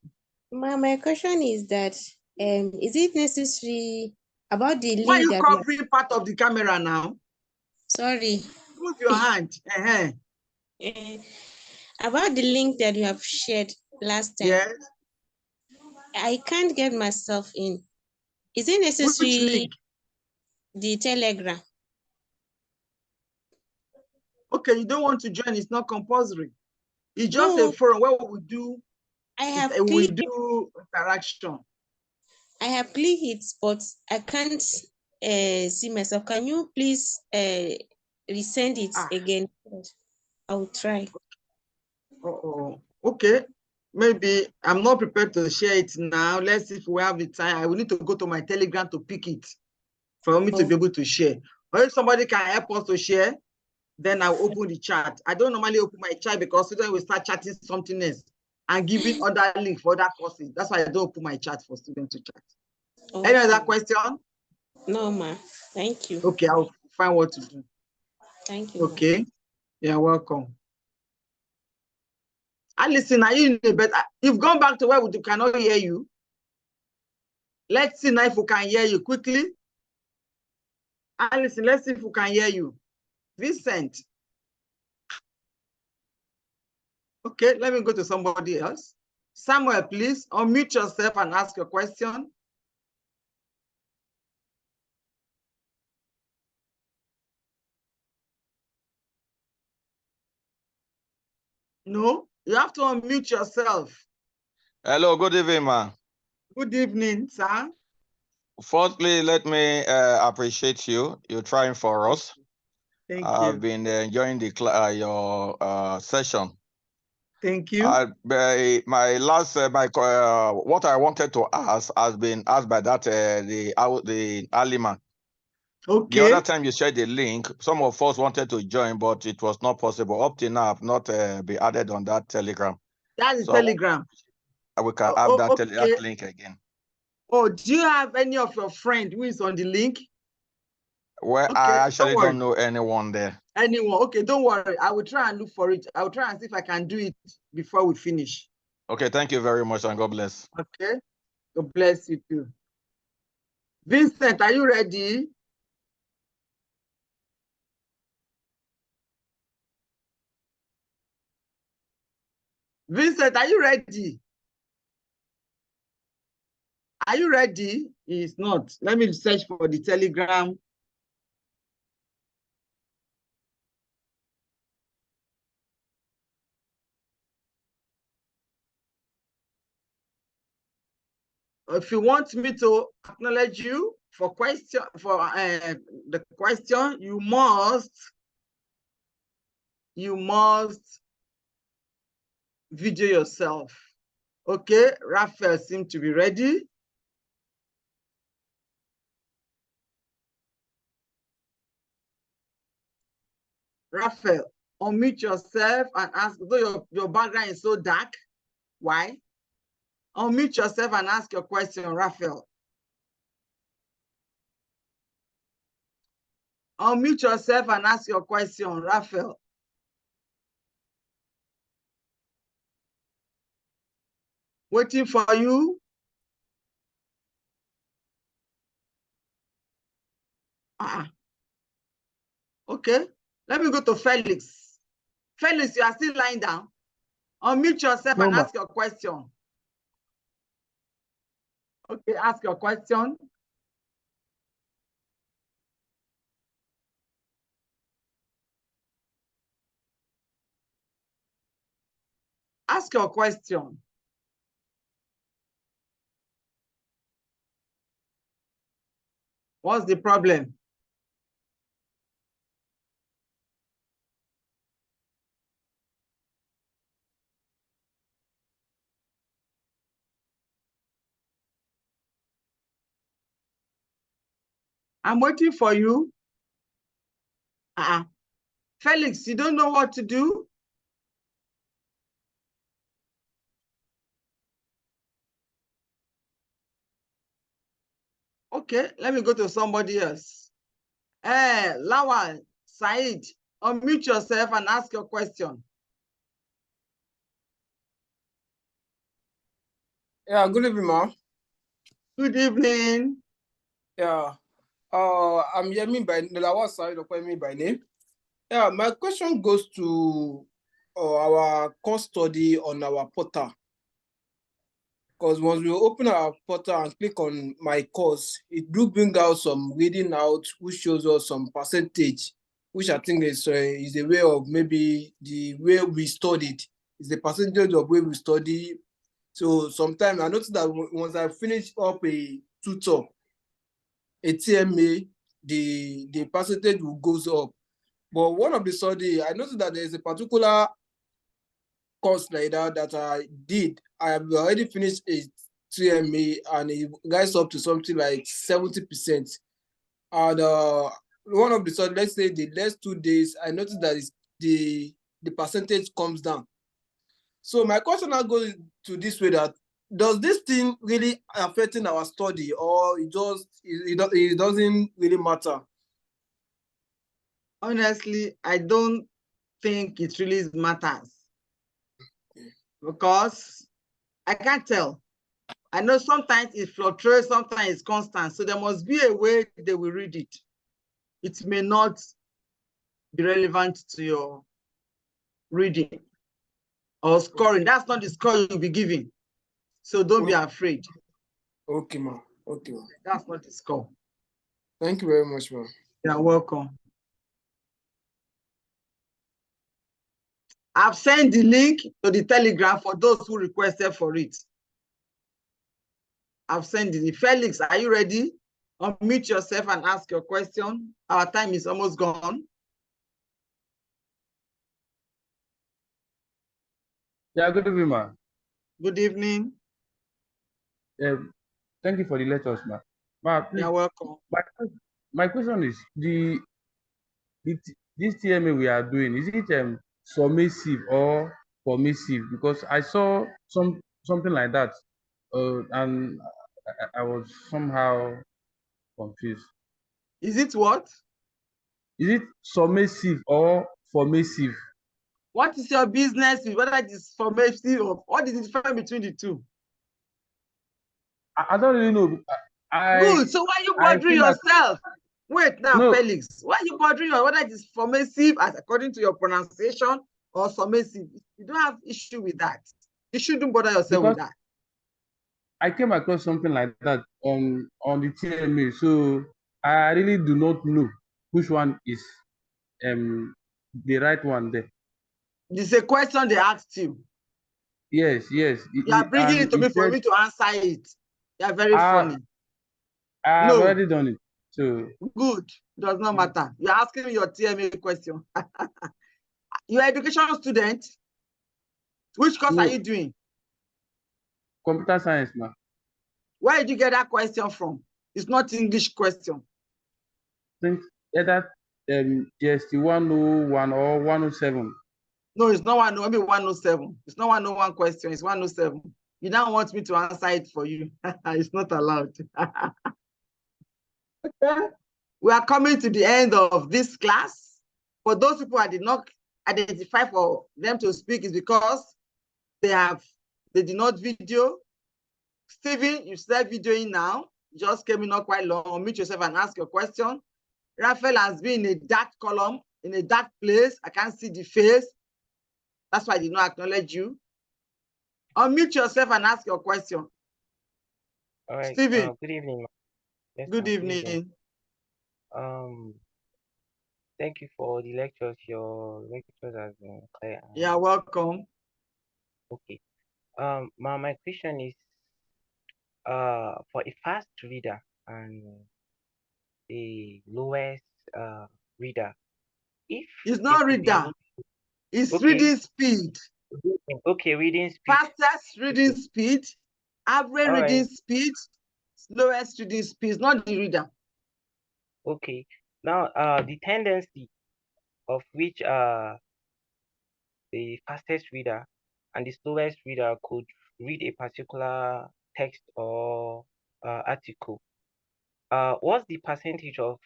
Speaker 10: Ma'am, my question is that is it necessary about the
Speaker 1: Why are
Speaker 10: link
Speaker 1: you
Speaker 10: that we have...
Speaker 1: covering part of the camera now?
Speaker 10: Sorry.
Speaker 1: Move your hand.
Speaker 10: About the link that you have shared last time.
Speaker 1: Yes.
Speaker 10: I can't get myself in. Is it necessary?
Speaker 1: Which link?
Speaker 10: The Telegram.
Speaker 1: Okay, you don't want to join, it's not compulsory. It's just a forum where we do interaction.
Speaker 10: I have clicked it, but I can't see myself. Can you please resend it again? I will try.
Speaker 1: Okay. Maybe I'm not prepared to share it now. Let's see if we have the time. I will need to go to my Telegram to pick it for me to be able to share. Or if somebody can help us to share, then I'll open the chat. I don't normally open my chat because students will start chatting something else and giving other links for other courses. That's why I don't open my chat for students to chat. Okay. Any other question?
Speaker 10: No, ma. Thank you.
Speaker 1: Okay, I'll find what to do.
Speaker 10: Thank you.
Speaker 1: Okay. You're welcome. And listen, are you in a better? You've gone back to where we cannot hear you. Let's see now if we can hear you quickly. And listen, let's see if we can hear you. Vincent. Okay, let me go to somebody else. Samuel, please unmute yourself and ask your question. No, you have to unmute yourself.
Speaker 11: Hello, good evening, ma.
Speaker 1: Good evening, sir.
Speaker 11: Firstly, let me appreciate you. You're trying for us.
Speaker 1: Thank
Speaker 11: I've
Speaker 1: you.
Speaker 11: been enjoying the your session.
Speaker 1: Thank you.
Speaker 11: My last what I wanted to ask has been asked by that the Alima.
Speaker 1: Okay.
Speaker 11: The other time you shared the link, some of us wanted to join, but it was not possible. Up till now, I've not been added on that Telegram.
Speaker 1: That is Telegram.
Speaker 11: We can have that link again.
Speaker 1: Oh, do you have any of your friend who is on the link?
Speaker 11: Well,
Speaker 1: okay,
Speaker 11: I actually don't know anyone there.
Speaker 1: Anyone? Okay, don't worry. I will try and look for it. I will try and see if I can do it before we finish.
Speaker 11: Okay, thank you very much, and God bless.
Speaker 1: Okay, God bless you too. Vincent, are you ready? Vincent, are you ready? Are you ready? He's not. Let me search for the Telegram. If you want me to acknowledge you for the question, you must video yourself. Okay, Raphael seems to be ready. Raphael, unmute yourself and ask, though your background is so dark, why? Unmute yourself and ask your question, Raphael. Unmute yourself and ask your question, Raphael. Waiting for you. Okay, let me go to Felix. Felix, you are still lying down. Unmute yourself and ask your question. Okay, ask your question. Ask your question. What's the problem? I'm waiting for you. Felix, you don't know what to do? Okay, let me go to somebody else. Lawal, Said, unmute yourself and ask your question.
Speaker 12: Yeah, good evening, ma.
Speaker 1: Good evening.
Speaker 12: Yeah. I'm Yemi by Lawal Said Okwemi by name. Yeah, my question goes to our course study on our portal. Because once we open our portal and click on my course, it do bring out some reading out, which shows us some percentage, which I think is a way of maybe the way we studied, is the percentage of way we study. So sometimes I noticed that once I finish up a tutor, a TMA, the percentage will goes up. But one of the study, I noticed that there is a particular course like that I did. I have already finished a TMA and it goes up to something like 70%. And one of the study, let's say the last 2 days, I noticed that the percentage comes down. So my question now goes to this way, that does this thing really affecting our study, or it doesn't really matter?
Speaker 1: Honestly, I don't think it really matters, because I can't tell. I know sometimes it fluctuates, sometimes it's constant. So there must be a way they will read it. It may not be relevant to your reading or scoring. That's not the score you'll be giving. So don't be afraid.
Speaker 12: Okay, ma. Okay, ma.
Speaker 1: That's not the score.
Speaker 12: Thank you very much, ma.
Speaker 1: You're welcome. I've sent the link to the Telegram for those who requested for it. I've sent it. Felix, are you ready? Unmute yourself and ask your question. Our time is almost gone.
Speaker 13: Yeah, good evening, ma.
Speaker 1: Good evening.
Speaker 13: Thank you for the lectures, ma. Ma, please,
Speaker 1: you're welcome.
Speaker 13: My question is, this TMA we are doing, is it summative or formative? Because I saw something like that, and I was somehow confused.
Speaker 1: Is it what?
Speaker 13: Is it summative or formative?
Speaker 1: What is your business with whether it is formative or what is the difference between the two?
Speaker 13: I don't really know.
Speaker 1: Good. So why are you bothering yourself? Wait now,
Speaker 13: No.
Speaker 1: Felix. Why are you bothering yourself? Whether it is formative as according to your pronunciation or summative? You don't have issue with that. You shouldn't bother yourself with that.
Speaker 13: I came across something like that on the TMA, so I really do not know which one is the right one there.
Speaker 1: It's a question they asked you.
Speaker 13: Yes.
Speaker 1: You are bringing it to me for me to answer it. You are very funny.
Speaker 13: I've already done it. So
Speaker 1: good. Does not matter. You're asking me your TMA question. You're an education student. Which course are you doing?
Speaker 13: Computer science, ma.
Speaker 1: Where did you get that question from? It's not English question.
Speaker 13: I think either Gst101 or 107.
Speaker 1: No, it's not 107. It's not 101 question. It's 107. You don't want me to answer it for you. It's not allowed. Okay. We are coming to the end of this class. For those people I did not identify for them to speak is because they did not video. Stephen, you start videoing now. Just came in not quite long. Unmute yourself and ask your question. Raphael has been in a dark column, in a dark place. I can't see the face. That's why I did not acknowledge you. Unmute yourself and ask your question.
Speaker 14: All right.
Speaker 1: Stephen.
Speaker 14: Good evening. Yes,
Speaker 1: good evening.
Speaker 14: Thank you for the lectures. Your lectures have been clear.
Speaker 1: You're welcome.
Speaker 14: Okay. My question is, for a fast reader and the lowest reader. If
Speaker 1: It's
Speaker 14: they
Speaker 1: not
Speaker 14: could be
Speaker 1: reader.
Speaker 14: able
Speaker 1: It's
Speaker 14: okay.
Speaker 1: reading speed.
Speaker 14: Okay, reading speed.
Speaker 1: Fastest reading speed, average
Speaker 14: All
Speaker 1: reading
Speaker 14: right.
Speaker 1: speed, slowest reading speed, not the reader.
Speaker 14: Okay. Now, the tendency of which the fastest reader and the slowest reader could read a particular text or article. What's the percentage of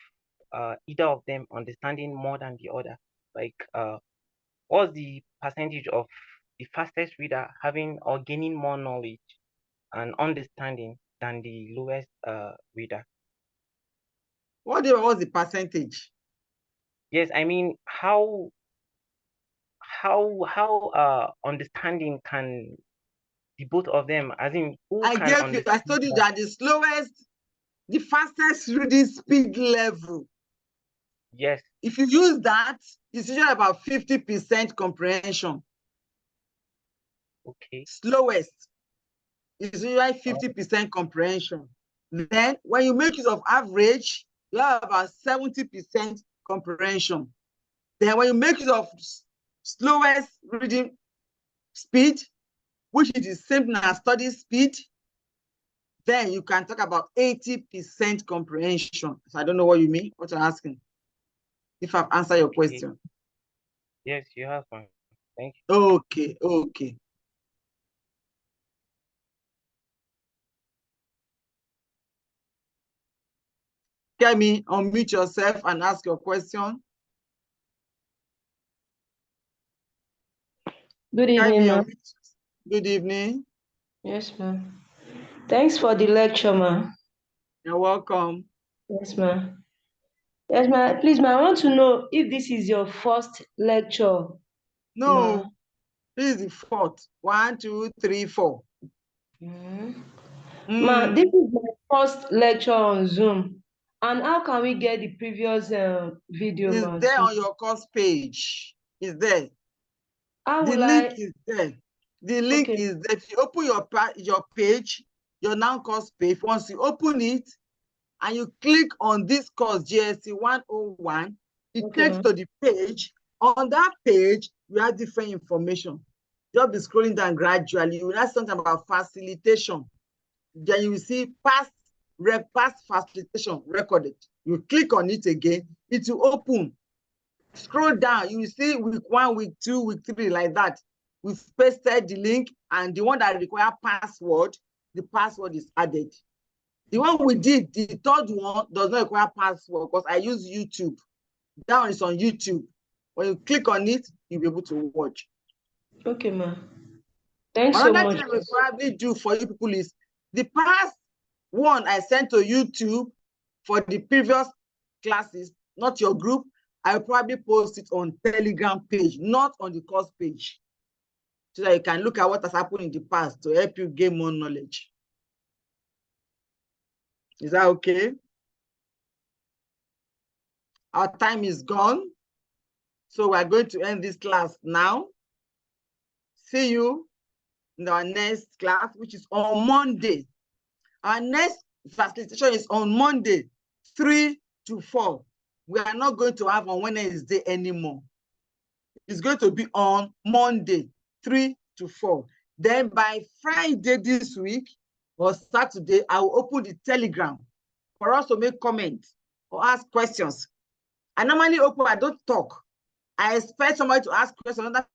Speaker 14: either of them understanding more than the other? Like, what's the percentage of the fastest reader having or gaining more knowledge and understanding than the lowest reader?
Speaker 1: What do you what's the percentage?
Speaker 14: Yes, I mean how understanding can the both of them, as in who
Speaker 1: I
Speaker 14: can
Speaker 1: gave you, I
Speaker 14: understand
Speaker 1: told you
Speaker 14: that?
Speaker 1: that the slowest, the fastest reading speed level.
Speaker 14: Yes.
Speaker 1: If you use that, it's usually about 50% comprehension.
Speaker 14: Okay.
Speaker 1: Slowest is usually 50% comprehension. Then when you make use of average, you have about 70% comprehension. Then when you make use of slowest reading speed, which is the same as study speed, then you can talk about 80% comprehension. So I don't know what you mean, what you're asking. If I've answered your question.
Speaker 14: Yes, you have one. Thank
Speaker 1: you. Okay, okay. Kemi, unmute yourself and ask your question.
Speaker 15: Good evening, ma'am.
Speaker 1: Good evening.
Speaker 15: Yes, ma'am. Thanks for the lecture, ma'am.
Speaker 1: You're welcome.
Speaker 15: Yes, ma'am. Yes, ma'am. Please, ma'am, I want to know if this is your first lecture.
Speaker 1: No, this is the fourth. 1, 2, 3, 4.
Speaker 15: Ma'am, this is my first lecture on Zoom. And how can we get the previous video,
Speaker 1: It's
Speaker 15: ma'am?
Speaker 1: there on your course page. It's there.
Speaker 15: How
Speaker 1: The
Speaker 15: will
Speaker 1: link
Speaker 15: I?
Speaker 1: is there. The link is there. If you open your page, your NOUN course page, once you open it and you click on this course, Gst101, it takes to the page. On that page, you have different information. Just be scrolling down gradually. You will have something about facilitation. Then you will see past facilitation recorded. You click on it again, it will open. Scroll down, you will see week 1, week 2, week 3, like that. We've pasted the link, and the one that require password, the password is added. The one we did, the third one, does not require password because I use YouTube. That one is on YouTube. When you click on it, you'll be able to watch.
Speaker 15: Okay, ma'am. Thanks so
Speaker 1: Another
Speaker 15: much.
Speaker 1: thing I will probably do for you people is the past one I sent to YouTube for the previous classes, not your group, I will probably post it on Telegram page, not on the course page, so that you can look at what has happened in the past to help you gain more knowledge. Is that okay? Our time is gone, so we're going to end this class now. See you in our next class, which is on Monday. Our next facilitation is on Monday, 3 to 4. We are not going to have on Wednesday anymore. It's going to be on Monday, 3 to 4. Then by Friday this week or Saturday, I will open the Telegram for us to make comments or ask questions. I normally open, I don't talk. I expect somebody to ask questions, another